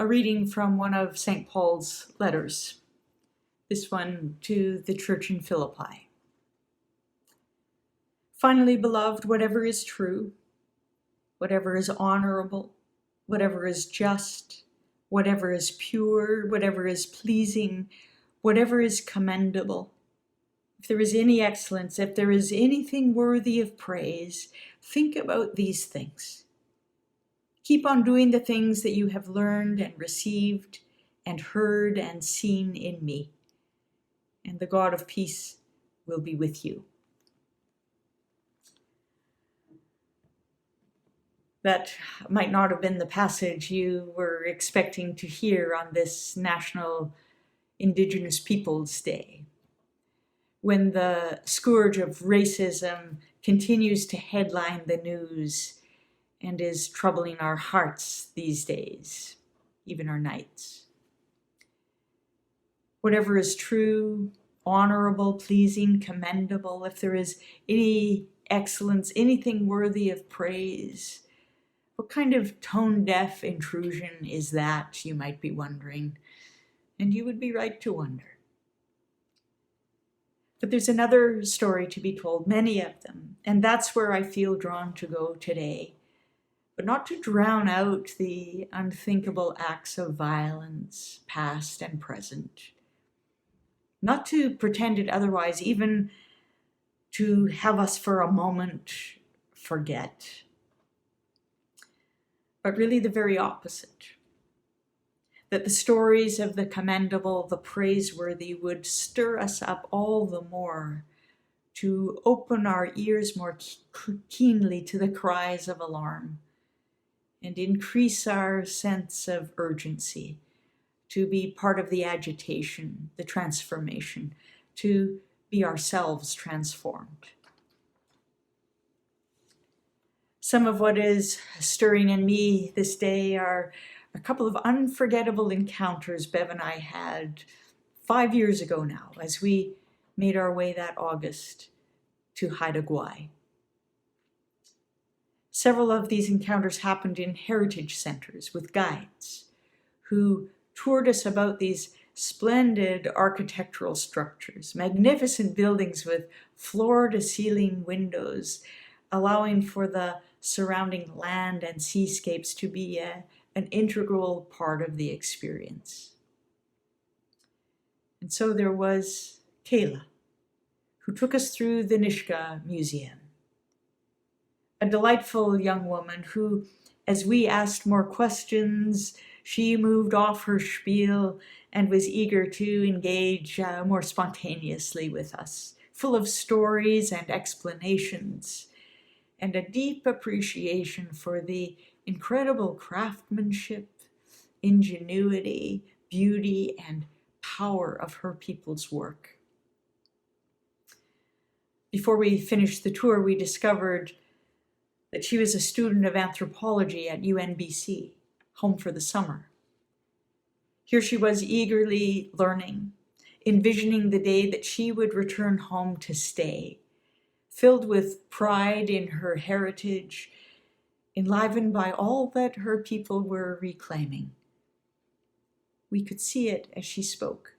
a reading from one of St. Paul's letters, this one to the church in Philippi. Finally, beloved, whatever is true, whatever is honorable, whatever is just, whatever is pure, whatever is pleasing, whatever is commendable, if there is any excellence, if there is anything worthy of praise, think about these things. Keep on doing the things that you have learned and received and heard and seen in me, and the God of peace will be with you. That might not have been the passage you were expecting to hear on this National Indigenous Peoples Day, when the scourge of racism continues to headline the news and is troubling our hearts these days, even our nights. Whatever is true, honorable, pleasing, commendable, if there is any excellence, anything worthy of praise, what kind of tone-deaf intrusion is that, you might be wondering? And you would be right to wonder. But there's another story to be told, many of them, and that's where I feel drawn to go today. But not to drown out the unthinkable acts of violence, past and present. Not to pretend it otherwise, even to have us for a moment forget. But really the very opposite. That the stories of the commendable, the praiseworthy would stir us up all the more to open our ears more keenly to the cries of alarm and increase our sense of urgency to be part of the agitation, the transformation, to be ourselves transformed. Some of what is stirring in me this day are a couple of unforgettable encounters Bev and I had 5 years ago now, as we made our way that August to Haida Gwaii. Several of these encounters happened in heritage centers with guides who toured us about these splendid architectural structures, magnificent buildings with floor-to-ceiling windows, allowing for the surrounding land and seascapes to be an integral part of the experience. And so there was Kayla, who took us through the Nishka Museum. A delightful young woman who, as we asked more questions, she moved off her spiel and was eager to engage more spontaneously with us, full of stories and explanations, and a deep appreciation for the incredible craftsmanship, ingenuity, beauty, and power of her people's work. Before we finished the tour, we discovered that she was a student of anthropology at UNBC, home for the summer. Here she was eagerly learning, envisioning the day that she would return home to stay, filled with pride in her heritage, enlivened by all that her people were reclaiming. We could see it as she spoke,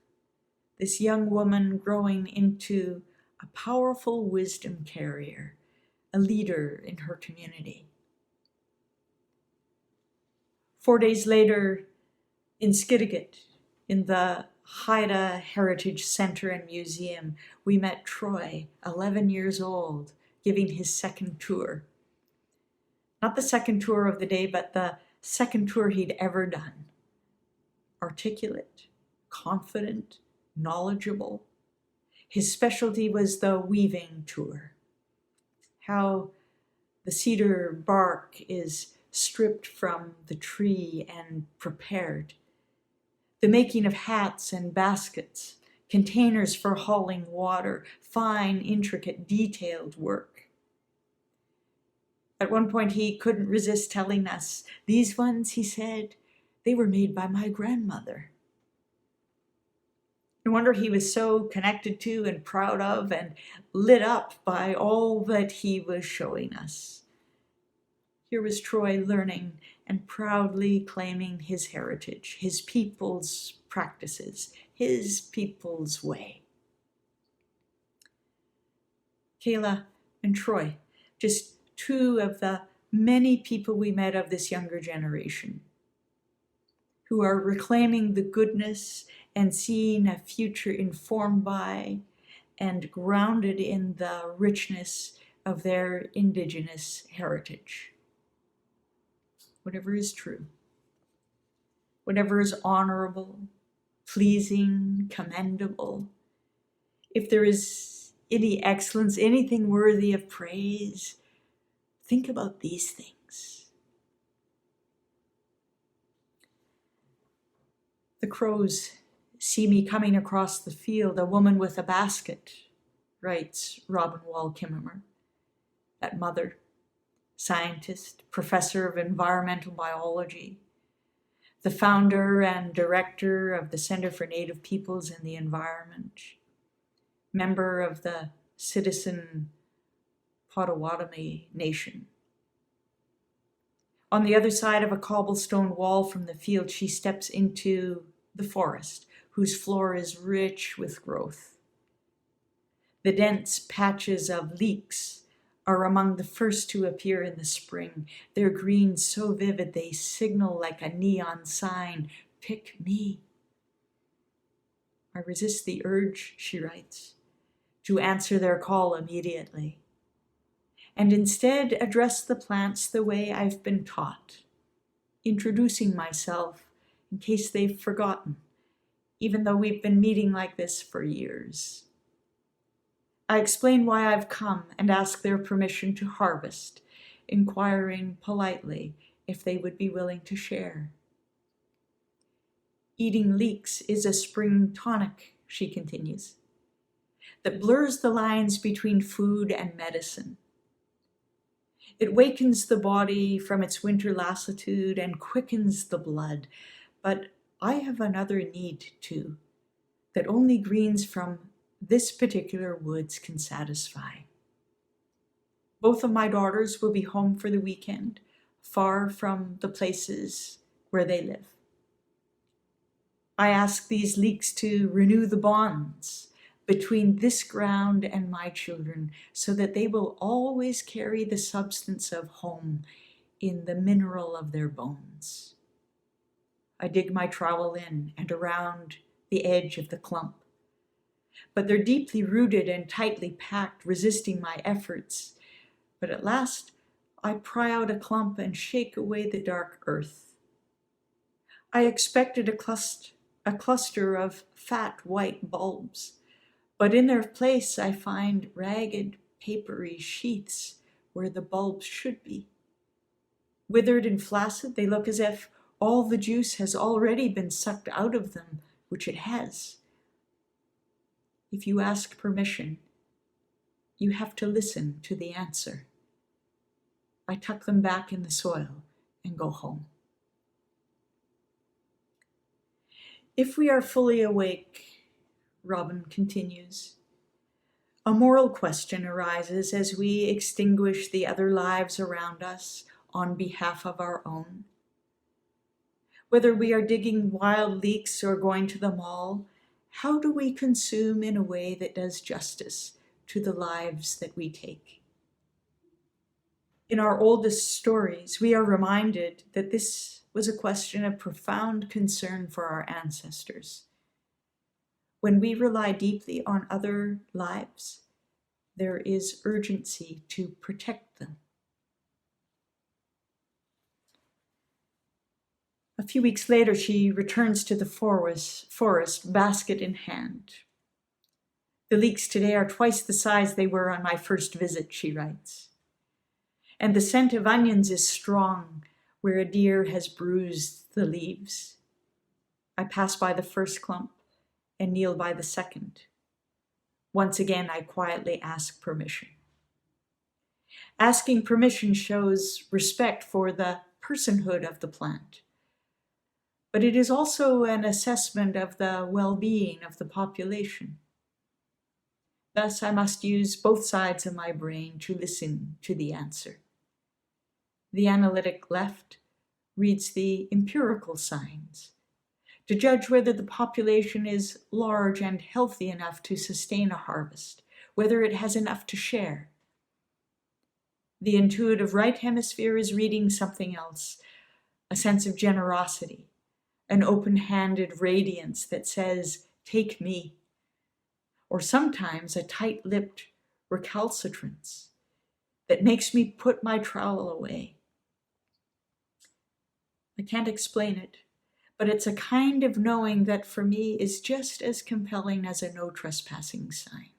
this young woman growing into a powerful wisdom carrier, a leader in her community. 4 days later, in Skidegate, in the Haida Heritage Center and Museum, we met Troy, 11 years old, giving his second tour. Not the second tour of the day, but the second tour he'd ever done. Articulate, confident, knowledgeable. His specialty was the weaving tour. How the cedar bark is stripped from the tree and prepared. The making of hats and baskets, containers for hauling water, fine, intricate, detailed work. At one point, he couldn't resist telling us, "These ones," he said, "they were made by my grandmother." No wonder he was so connected to and proud of and lit up by all that he was showing us. Here was Troy learning and proudly claiming his heritage, his people's practices, his people's way. Kayla and Troy, just two of the many people we met of this younger generation who are reclaiming the goodness and seeing a future informed by and grounded in the richness of their Indigenous heritage. Whatever is true, whatever is honorable, pleasing, commendable, if there is any excellence, anything worthy of praise, think about these things. The crows see me coming across the field, a woman with a basket, writes Robin Wall Kimmerer, that mother, scientist, professor of environmental biology, the founder and director of the Center for Native Peoples and the Environment, member of the Citizen Potawatomi Nation. On the other side of a cobblestone wall from the field, she steps into the forest, whose floor is rich with growth. The dense patches of leeks are among the first to appear in the spring, their green so vivid they signal like a neon sign, "Pick me." I resist the urge, she writes, to answer their call immediately, and instead address the plants the way I've been taught, introducing myself in case they've forgotten, even though we've been meeting like this for years. I explain why I've come and ask their permission to harvest, inquiring politely if they would be willing to share. Eating leeks is a spring tonic, she continues, that blurs the lines between food and medicine. It wakens the body from its winter lassitude and quickens the blood. But I have another need too, that only greens from this particular woods can satisfy. Both of my daughters will be home for the weekend, far from the places where they live. I ask these leeks to renew the bonds between this ground and my children, so that they will always carry the substance of home in the mineral of their bones. I dig my trowel in and around the edge of the clump, but they're deeply rooted and tightly packed, resisting my efforts. But at last, I pry out a clump and shake away the dark earth. I expected a cluster of fat white bulbs, but in their place I find ragged, papery sheaths where the bulbs should be. Withered and flaccid, they look as if all the juice has already been sucked out of them, which it has. If you ask permission, you have to listen to the answer. I tuck them back in the soil and go home. If we are fully awake, Robin continues, a moral question arises as we extinguish the other lives around us on behalf of our own. Whether we are digging wild leeks or going to the mall, how do we consume in a way that does justice to the lives that we take? In our oldest stories, we are reminded that this was a question of profound concern for our ancestors. When we rely deeply on other lives, there is urgency to protect them. A few weeks later, she returns to the forest, basket in hand. The leeks today are twice the size they were on my first visit, she writes. And the scent of onions is strong where a deer has bruised the leaves. I pass by the first clump and kneel by the second. Once again, I quietly ask permission. Asking permission shows respect for the personhood of the plant, but it is also an assessment of the well-being of the population. Thus, I must use both sides of my brain to listen to the answer. The analytic left reads the empirical signs to judge whether the population is large and healthy enough to sustain a harvest, whether it has enough to share. The intuitive right hemisphere is reading something else, a sense of generosity, an open-handed radiance that says, "Take me," or sometimes a tight-lipped recalcitrance that makes me put my trowel away. I can't explain it, but it's a kind of knowing that for me is just as compelling as a no trespassing sign.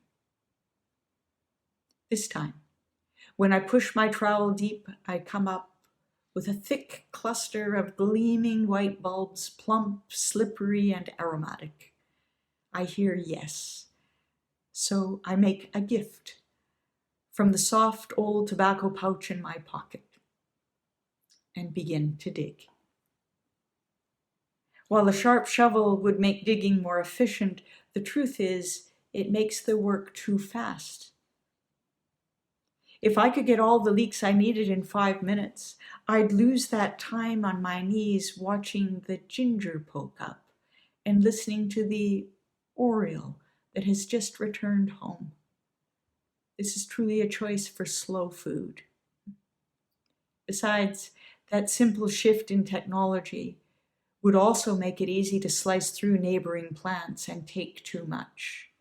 This time, when I push my trowel deep, I come up with a thick cluster of gleaming white bulbs, plump, slippery, and aromatic. I hear yes, so I make a gift from the soft old tobacco pouch in my pocket and begin to dig. While a sharp shovel would make digging more efficient, the truth is it makes the work too fast. If I could get all the leeks I needed in 5 minutes, I'd lose that time on my knees watching the ginger poke up and listening to the oriole that has just returned home. This is truly a choice for slow food. Besides, that simple shift in technology would also make it easy to slice through neighboring plants and take too much.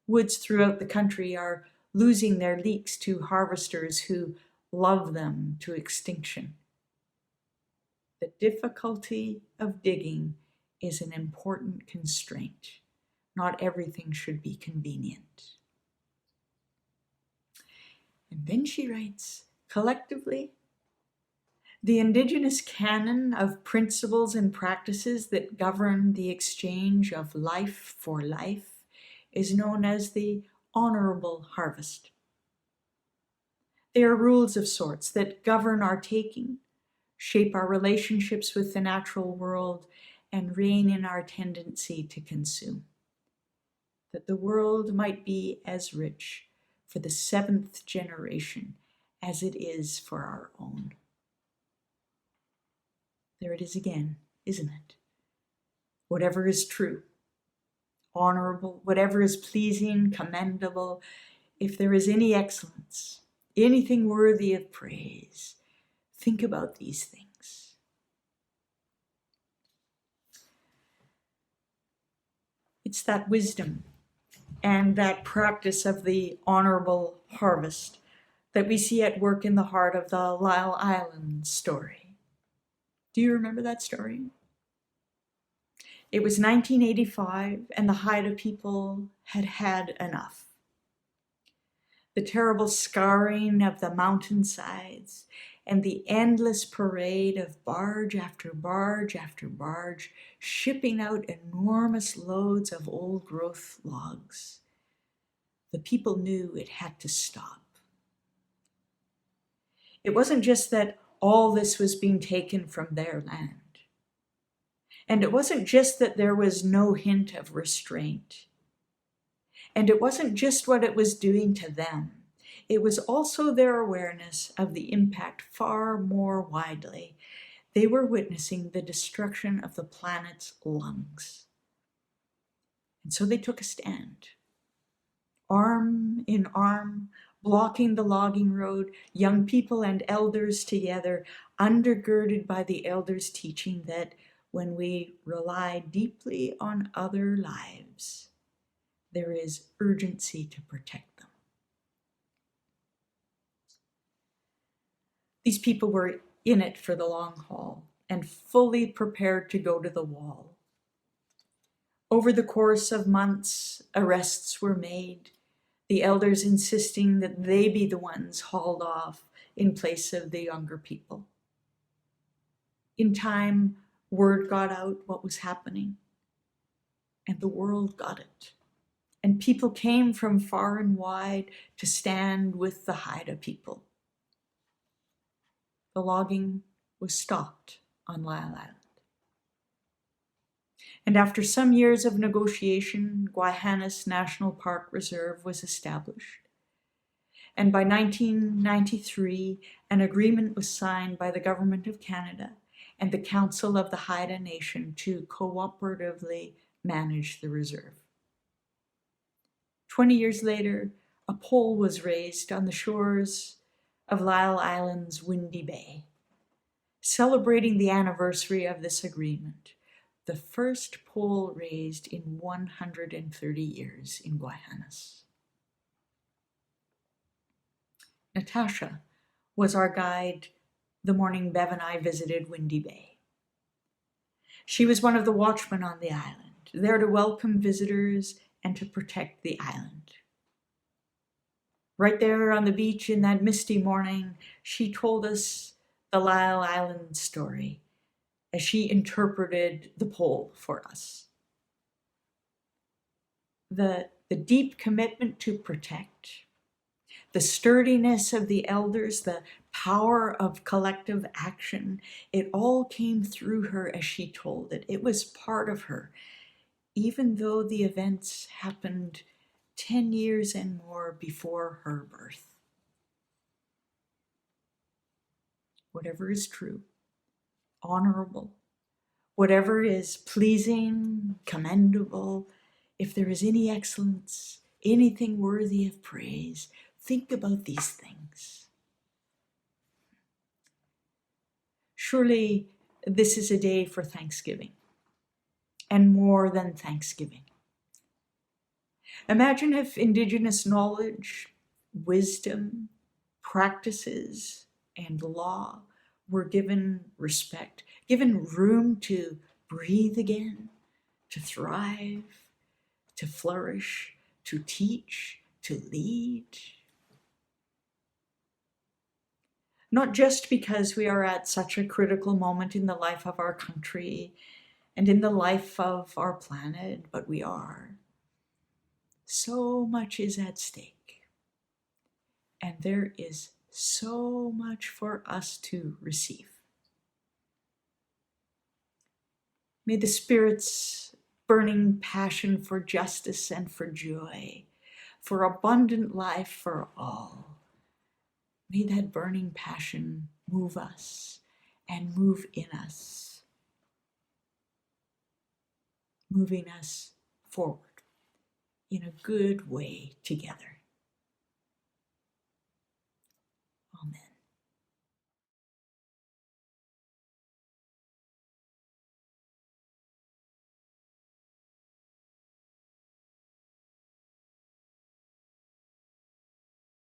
Woods throughout the country are losing their leeks to harvesters who love them to extinction. The difficulty of digging is an important constraint. Not everything should be convenient. And then she writes, collectively, the Indigenous canon of principles and practices that govern the exchange of life for life is known as the honorable harvest. They are rules of sorts that govern our taking, shape our relationships with the natural world, and rein in our tendency to consume. That the world might be as rich for the 7th generation as it is for our own. There it is again, isn't it? Whatever is true, honorable, whatever is pleasing, commendable, if there is any excellence, anything worthy of praise, think about these things. It's that wisdom and that practice of the honorable harvest that we see at work in the heart of the Lyle Island story. Do you remember that story? It was 1985, and the Haida people had had enough. The terrible scarring of the mountainsides and the endless parade of barge after barge after barge shipping out enormous loads of old-growth logs. The people knew it had to stop. It wasn't just that all this was being taken from their land. And it wasn't just that there was no hint of restraint. And it wasn't just what it was doing to them. It was also their awareness of the impact far more widely. They were witnessing the destruction of the planet's lungs. And so they took a stand. Arm in arm, blocking the logging road, young people and elders together, undergirded by the elders' teaching that when we rely deeply on other lives, there is urgency to protect them. These people were in it for the long haul and fully prepared to go to the wall. Over the course of months, arrests were made, the elders insisting that they be the ones hauled off in place of the younger people. In time, word got out what was happening, and the world got it. And people came from far and wide to stand with the Haida people. The logging was stopped on Lyle Island. And after some years of negotiation, Guayhanas National Park Reserve was established. And by 1993, an agreement was signed by the Government of Canada and the Council of the Haida Nation to cooperatively manage the reserve. 20 years later, a pole was raised on the shores of Lisle Island's Windy Bay, celebrating the anniversary of this agreement, the first pole raised in 130 years in Guayanas. Natasha was our guide the morning Bev and I visited Windy Bay. She was one of the watchmen on the island, there to welcome visitors and to protect the island. Right there on the beach in that misty morning, she told us the Lisle Island story as she interpreted the pole for us. The deep commitment to protect, the sturdiness of the elders, the power of collective action, it all came through her as she told it. It was part of her, even though the events happened 10 years and more before her birth. Whatever is true, honorable, whatever is pleasing, commendable, if there is any excellence, anything worthy of praise, think about these things. Surely this is a day for thanksgiving, and more than thanksgiving. Imagine if Indigenous knowledge, wisdom, practices, and law were given respect, given room to breathe again, to thrive, to flourish, to teach, to lead. Not just because we are at such a critical moment in the life of our country and in the life of our planet, but we are. So much is at stake, and there is so much for us to receive. May the Spirit's burning passion for justice and for joy, for abundant life for all, may that burning passion move us and move in us, moving us forward in a good way together. Amen.